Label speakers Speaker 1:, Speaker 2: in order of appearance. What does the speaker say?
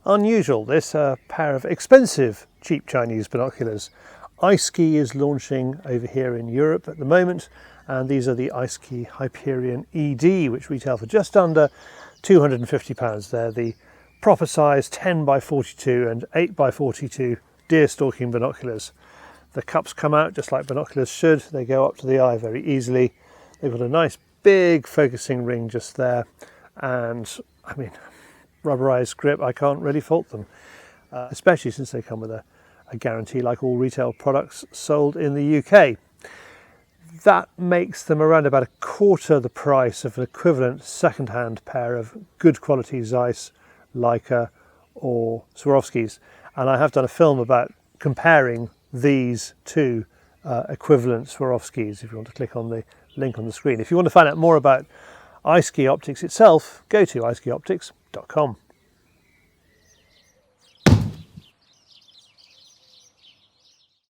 Speaker 1: Unusual, this pair of expensive cheap Chinese binoculars. Eyeskey is launching over here in Europe at the moment, and these are the Eyeskey Hyperion-ED, which retail for just under £250. They're the proper size 10 by 42 and 8 by 42 deer stalking binoculars. The cups come out just like binoculars should. They go up to the eye very easily. They've got a nice big focusing ring just there, and I mean, rubberized grip, I can't really fault them, especially since they come with a guarantee like all retail products sold in the UK. That makes them around about a quarter the price of an equivalent second-hand pair of good quality Zeiss, Leica or Swarovskis, and I have done a film about comparing these two equivalent Swarovskis if you want to click on the link on the screen. If you want to find out more about Eyeskey Optics itself, go to eyeskeyoptics.com.